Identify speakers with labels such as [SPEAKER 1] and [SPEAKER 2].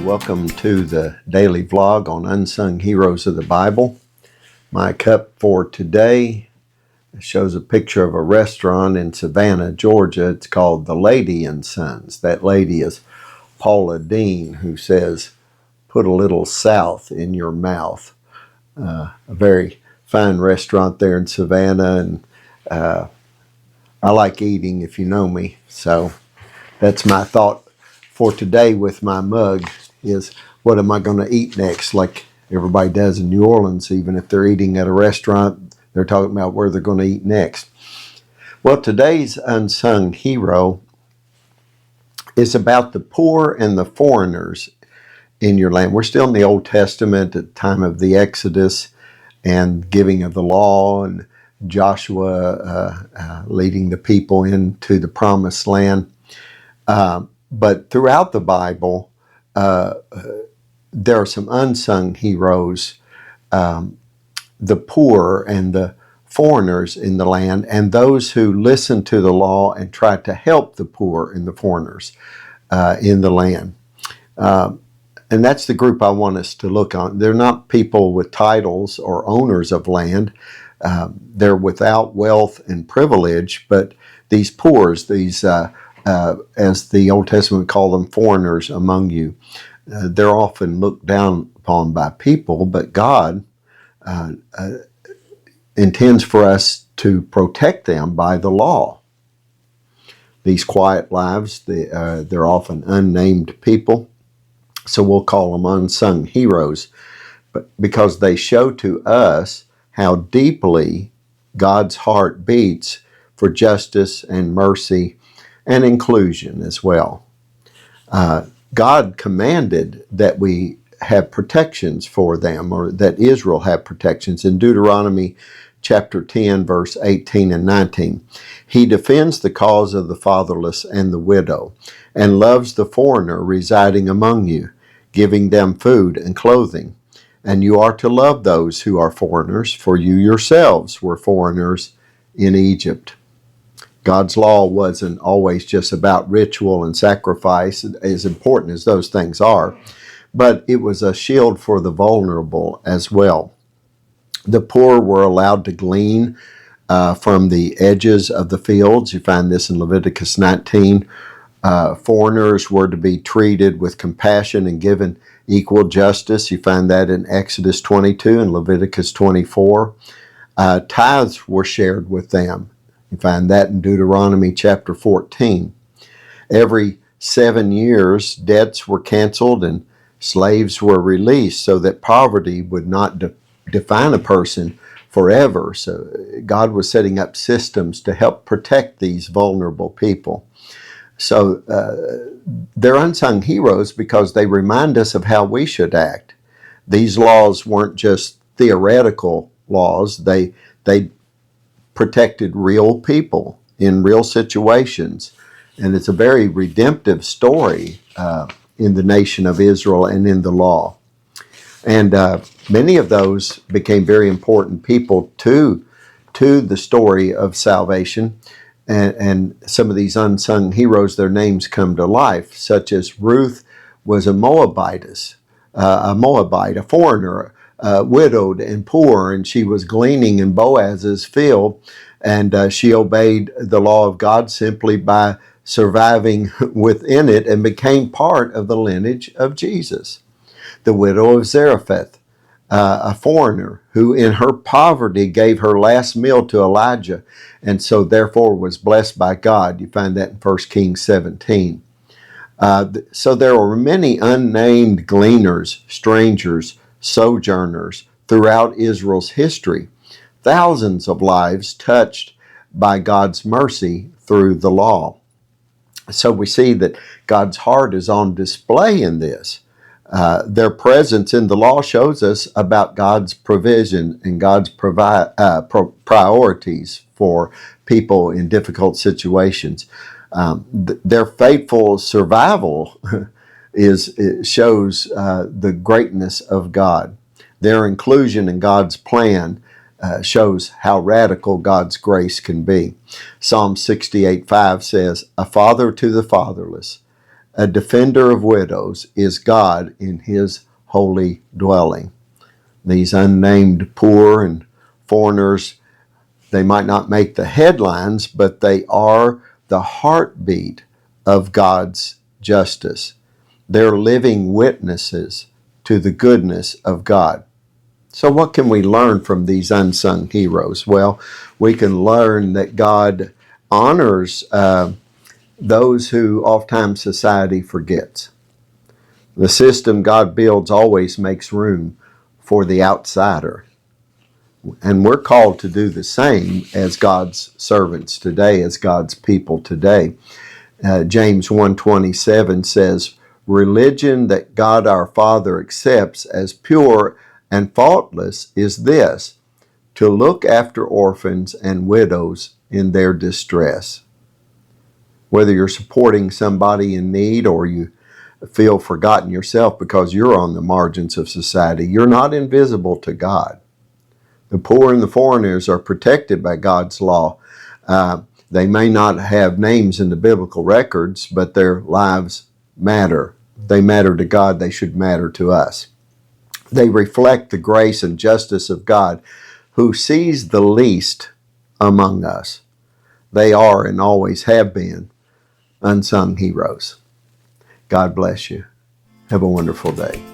[SPEAKER 1] Welcome to the daily vlog on Unsung Heroes of the Bible. My cup for today shows a picture of a restaurant in Savannah, Georgia. It's called The Lady and Sons. That lady is Paula Dean, who says, "Put a little South in your mouth." A very fine restaurant there in Savannah, and I like eating, if you know me. So that's my thought for today with my mug is, what am I going to eat next? Like everybody does in New Orleans, even if they're eating at a restaurant, they're talking about where they're going to eat next. Well, today's unsung hero is about the poor and the foreigners in your land. We're still in the Old Testament at the time of the Exodus and giving of the law, and Joshua leading the people into the promised land. But throughout the Bible, there are some unsung heroes, the poor and the foreigners in the land, and those who listen to the law and try to help the poor and the foreigners in the land. And that's the group I want us to look on. They're not people with titles or owners of land. They're without wealth and privilege, but these poors, these as the Old Testament called them, foreigners among you, they're often looked down upon by people, but God intends for us to protect them by the law. These quiet lives, they're often unnamed people, so we'll call them unsung heroes, but because they show to us how deeply God's heart beats for justice and mercy and inclusion as well. God commanded that we have protections for them, or that Israel have protections. In Deuteronomy chapter 10, verse 18 and 19, He defends the cause of the fatherless and the widow, and loves the foreigner residing among you, giving them food and clothing. And you are to love those who are foreigners, for you yourselves were foreigners in Egypt. God's law wasn't always just about ritual and sacrifice, as important as those things are, but it was a shield for the vulnerable as well. The poor were allowed to glean from the edges of the fields. You find this in Leviticus 19. Foreigners were to be treated with compassion and given equal justice. You find that in Exodus 22 and Leviticus 24. Tithes were shared with them. You find that in Deuteronomy chapter 14. Every 7 years, debts were canceled and slaves were released so that poverty would not define a person forever. So God was setting up systems to help protect these vulnerable people. So they're unsung heroes because they remind us of how we should act. These laws weren't just theoretical laws. They protected real people in real situations. And it's a very redemptive story in the nation of Israel and in the law. And many of those became very important people to the story of salvation. And some of these unsung heroes, their names come to life, such as Ruth was a Moabite, a foreigner, widowed and poor, and she was gleaning in Boaz's field, and she obeyed the law of God simply by surviving within it and became part of the lineage of Jesus. The widow of Zarephath, a foreigner who in her poverty gave her last meal to Elijah, and so therefore was blessed by God. You find that in 1 Kings 17. So there were many unnamed gleaners, strangers, sojourners throughout Israel's history. Thousands of lives touched by God's mercy through the law. So we see that God's heart is on display in this. Their presence in the law shows us about God's provision and God's priorities for people in difficult situations. Their faithful survival shows the greatness of God. Their inclusion in God's plan shows how radical God's grace can be. Psalm 68:5 says, "A father to the fatherless A defender of widows is God in his holy dwelling. These unnamed poor and foreigners, they might not make the headlines, but they are the heartbeat of God's justice. They're living witnesses to the goodness of God. So what can we learn from these unsung heroes? Well, we can learn that God honors those who oftentimes society forgets. The system God builds always makes room for the outsider. And we're called to do the same as God's servants today, as God's people today. James 1:27 says, religion that God our Father accepts as pure and faultless is this, to look after orphans and widows in their distress. Whether you're supporting somebody in need or you feel forgotten yourself because you're on the margins of society, you're not invisible to God. The poor and the foreigners are protected by God's law. They may not have names in the biblical records, but their lives matter. They matter to God. They should matter to us. They reflect the grace and justice of God, who sees the least among us. They are and always have been unsung heroes. God bless you. Have a wonderful day.